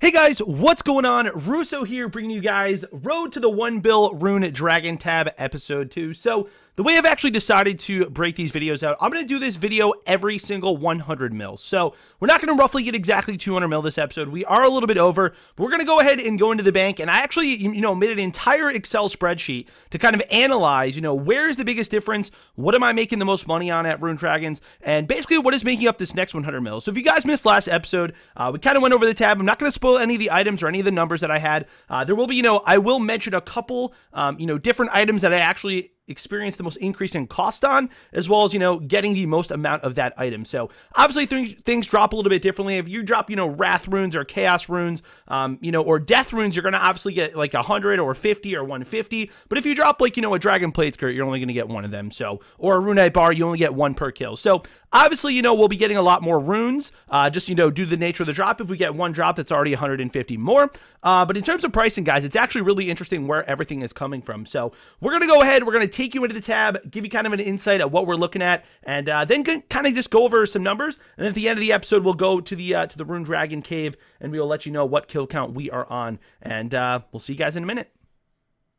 Hey guys, what's going on? Russo here, bringing you guys Road to the 1 Bill Rune Dragon Tab Episode 2. So, the way I've actually decided to break these videos out, I'm going to do this video every single 100 mil. So, we're not going to roughly get exactly 200 mil this episode. We are a little bit over, but we're going to go ahead and go into the bank. And I actually, made an entire Excel spreadsheet to kind of analyze, where's the biggest difference? What am I making the most money on at Rune Dragons? And basically, what is making up this next 100 mil? So, if you guys missed last episode, we kind of went over the tab. I'm not going to spoil any of the items or any of the numbers that I had. There will be, I will mention a couple, different items that I actually experience the most increase in cost on, as well as, getting the most amount of that item. So obviously things drop a little bit differently. If you drop, Wrath runes or Chaos runes, or Death runes, you're going to obviously get like 100 or 50 or 150. But if you drop like, a Dragon Plate Skirt, you're only going to get one of them. So, or a Runite Bar, you only get one per kill. So obviously, we'll be getting a lot more runes, just, due to the nature of the drop. If we get one drop, that's already 150 more. But in terms of pricing, guys, it's actually really interesting where everything is coming from. So we're going to go ahead, we're going to take you into the tab, give you kind of an insight at what we're looking at, and then kind of just go over some numbers. And at the end of the episode, we'll go to the Rune Dragon Cave, and we will let you know what kill count we are on. And we'll see you guys in a minute.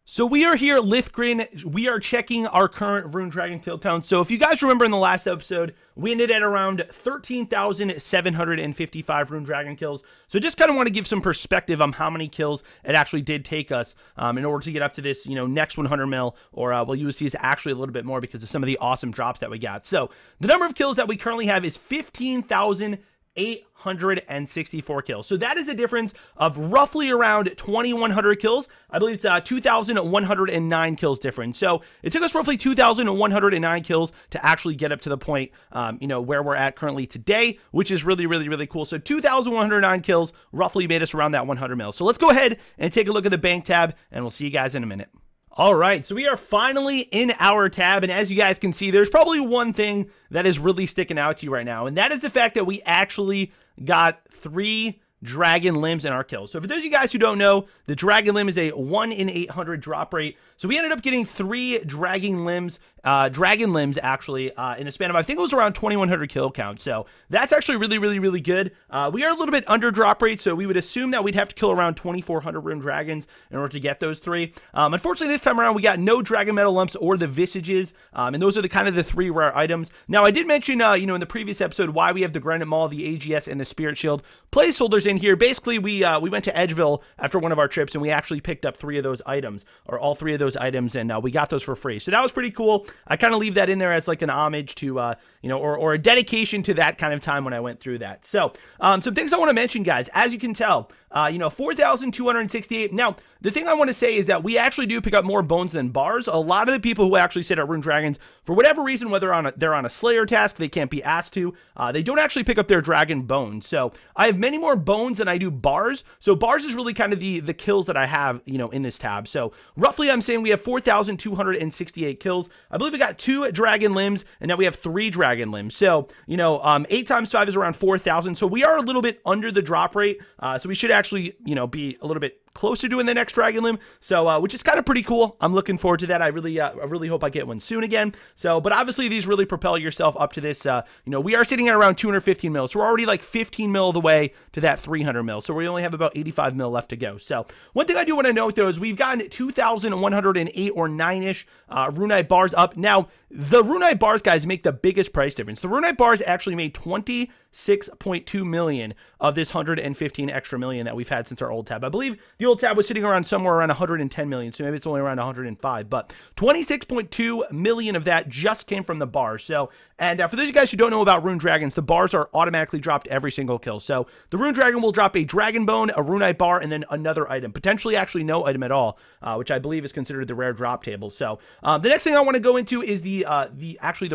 So we are here at Lithgren. We are checking our current Rune Dragon kill count. So if you guys remember in the last episode, we ended at around 13,755 Rune Dragon kills. So just kind of want to give some perspective on how many kills it actually did take us in order to get up to this, next 100 mil, or well, you will see is actually a little bit more because of some of the awesome drops that we got. So the number of kills that we currently have is 15,864 kills. So that is a difference of roughly around 2,100 kills. I believe it's 2,109 kills difference. So it took us roughly 2,109 kills to actually get up to the point, where we're at currently today, which is really, really, really cool. So 2,109 kills roughly made us around that 100 mil. So let's go ahead and take a look at the bank tab, and we'll see you guys in a minute. All right, so we are finally in our tab, and as you guys can see, there's probably one thing that is really sticking out to you right now, and that is the fact that we actually got 3 dragon limbs in our kills. So for those of you guys who don't know, the dragon limb is a 1 in 800 drop rate. So we ended up getting 3 dragon limbs actually in a span of, I think it was around 2,100 kill count. So that's actually really, really, really good. We are a little bit under drop rate, so we would assume that we'd have to kill around 2,400 rune dragons in order to get those 3. Unfortunately, this time around, we got no dragon metal lumps or the visages, and those are the kind of the 3 rare items. Now, I did mention, in the previous episode, why we have the Granite Maul, the AGS, and the Spirit Shield placeholders in here. Basically, we went to Edgeville after one of our trips, and we actually picked up 3 of those items, or all 3 of those items, and we got those for free. So that was pretty cool. I kind of leave that in there as like an homage to, or a dedication to that kind of time when I went through that. So, some things I want to mention, guys. As you can tell, 4,268. Now, the thing I want to say is that we actually do pick up more bones than bars. A lot of the people who actually sit at Rune Dragons, for whatever reason, whether they're on a Slayer task, they can't be asked to, they don't actually pick up their dragon bones. So I have many more bones than I do bars. So bars is really kind of the kills that I have, in this tab. So roughly, I'm saying we have 4,268 kills. I believe we got 2 dragon limbs, and now we have 3 dragon limbs. So, 8 times 5 is around 4,000. So we are a little bit under the drop rate. So we should actually, be a little bit closer to in the next dragon limb, so which is kind of pretty cool. I'm looking forward to that. I really hope I get one soon again. So, but obviously these really propel yourself up to this. We are sitting at around 215 mil, so we're already like 15 mil of the way to that 300 mil. So we only have about 85 mil left to go. So one thing I do want to note though is we've gotten 2,108 or 9-ish Runite bars up. Now the Runite bars, guys, make the biggest price difference. The Runite bars actually made 26.2 million of this 115 extra million that we've had since our old tab. I believe the old tab was sitting around somewhere around 110 million, so maybe it's only around 105, but 26.2 million of that just came from the bars. So, and for those of you guys who don't know about Rune Dragons, the bars are automatically dropped every single kill. So the Rune Dragon will drop a Dragon Bone, a Runite Bar, and then another item, potentially actually no item at all, which I believe is considered the rare drop table. So the next thing I want to go into is the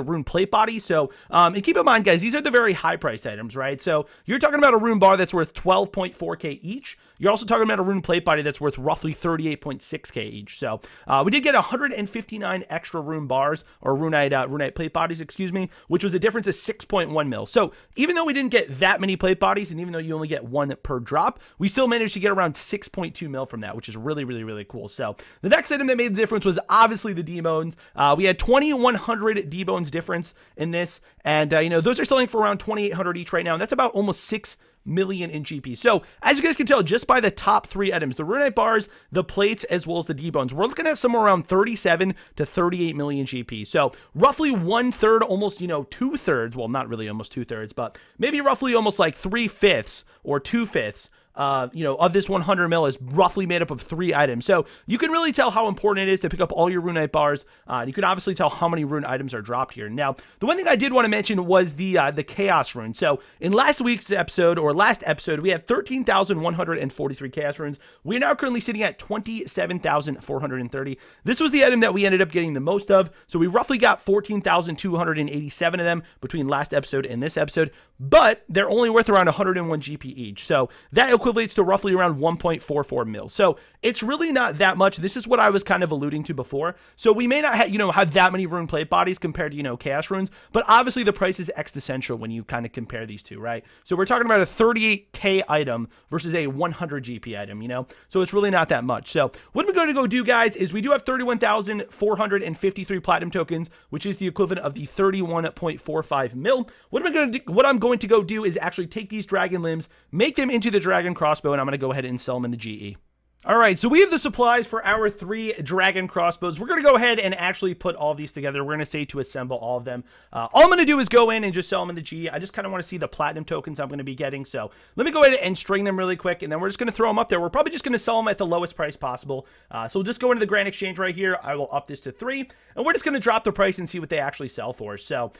Rune Plate Body. So, and keep in mind, guys, these are the very high priced items, right? So you're talking about a Rune Bar that's worth 12.4k each. You're also talking about a Rune Plate Body that's worth roughly 38.6k each. So we did get 159 extra Rune Bars, or Runite Plate Bodies, excuse me, which was a difference of 6.1 mil. So even though we didn't get that many Plate Bodies, and even though you only get 1 per drop, we still managed to get around 6.2 mil from that, which is really, really, really cool. So the next item that made the difference was obviously the D-Bones. We had 2,100 D-Bones difference in this, and those are selling for around 2,800 each right now, and that's about almost 6 million in GP. So as you guys can tell, just by the top 3 items, the Rune bars, the plates, as well as the debones, we're looking at somewhere around 37 to 38 million GP. So roughly 1/3, almost, 2/3, well, not really almost 2/3, but maybe roughly almost like 3/5 or 2/5 of this 100 mil is roughly made up of 3 items. So you can really tell how important it is to pick up all your Rune bars. You can obviously tell how many Rune items are dropped here. Now, the one thing I did want to mention was the Chaos Rune. So in last episode, we had 13,143 Chaos Runes. We are now currently sitting at 27,430. This was the item that we ended up getting the most of. So we roughly got 14,287 of them between last episode and this episode, but they're only worth around 101 GP each. So that equates to roughly around 1.44 mil. So it's really not that much. This is what I was kind of alluding to before. So we may not have that many Rune plate bodies compared to, Chaos Runes, but obviously the price is existential when you kind of compare these two, right? So we're talking about a 38K item versus a 100 GP item, So it's really not that much. So what we're going to go do, guys, is we do have 31,453 platinum tokens, which is the equivalent of the 31.45 mil. What I'm going to go do is actually take these dragon limbs, make them into the dragon crossbow, and I'm going to go ahead and sell them in the GE. All right, so we have the supplies for our 3 dragon crossbows. We're going to go ahead and actually put all of these together. We're going to say to assemble all of them. All I'm going to do is go in and just sell them in the GE. I just kind of want to see the platinum tokens I'm going to be getting. So let me go ahead and string them really quick, and then we're just going to throw them up there. We're probably just going to sell them at the lowest price possible. So we'll just go into the Grand Exchange right here. I will up this to 3, and we're just going to drop the price and see what they actually sell for. So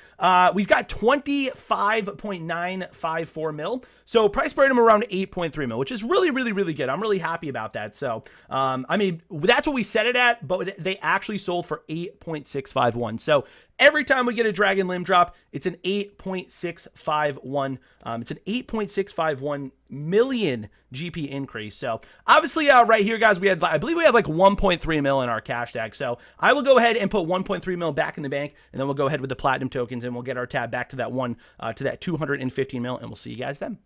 we've got 25.954 mil. So price per item around 8.3 mil, which is really, really, really good. I'm really happy about that. So, I mean, that's what we set it at, but they actually sold for 8.651. So every time we get a dragon limb drop, it's an 8.651. It's an 8.651 million GP increase. So obviously, right here, guys, I believe we had like 1.3 mil in our cash tag. So I will go ahead and put 1.3 mil back in the bank, and then we'll go ahead with the platinum tokens, and we'll get our tab back to that 215 mil, and we'll see you guys then.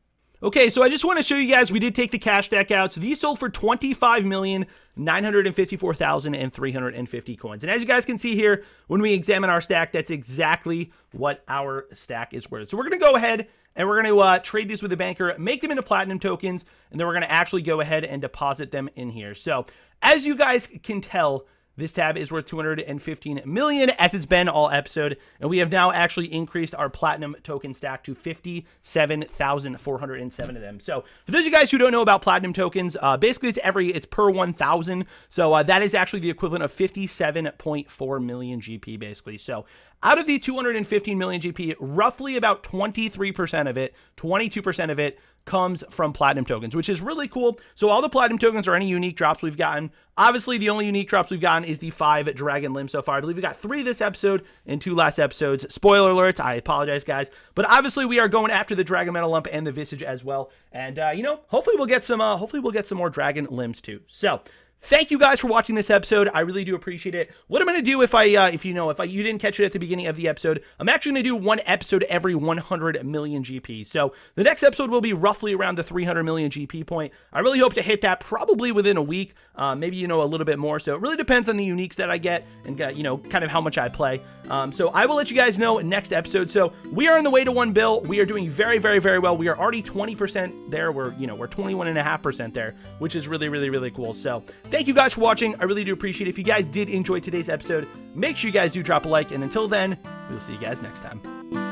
Okay, so I just want to show you guys, we did take the cash stack out. So these sold for 25,954,350 coins. And as you guys can see here, when we examine our stack, that's exactly what our stack is worth. So we're going to go ahead and we're going to trade these with the banker, make them into platinum tokens, and then we're going to actually go ahead and deposit them in here. So as you guys can tell, this tab is worth 215 million, as it's been all episode, and we have now actually increased our platinum token stack to 57,407 of them. So for those of you guys who don't know about platinum tokens, basically it's per 1,000. So that is actually the equivalent of 57.4 million GP, basically. So out of the 215 million GP, roughly about 23% of it, 22% of it comes from platinum tokens, which is really cool. So all the platinum tokens are any unique drops we've gotten. Obviously, the only unique drops we've gotten is the 5 dragon limbs so far. I believe we got 3 this episode and 2 last episodes. Spoiler alerts, I apologize, guys. But obviously, we are going after the dragon metal lump and the visage as well. And hopefully we'll get some more dragon limbs too. So thank you guys for watching this episode. I really do appreciate it. What I'm going to do if you didn't catch it at the beginning of the episode, I'm actually going to do one episode every 100 million GP. So the next episode will be roughly around the 300 million GP point. I really hope to hit that probably within a week, maybe, a little bit more. So it really depends on the uniques that I get and, kind of how much I play. So I will let you guys know next episode. So we are on the way to 1 bill. We are doing very, very, very well. We are already 20% there. We're 21.5% there, which is really, really, really cool. So thank you guys for watching. I really do appreciate it. If you guys did enjoy today's episode, make sure you guys do drop a like. And until then, we'll see you guys next time.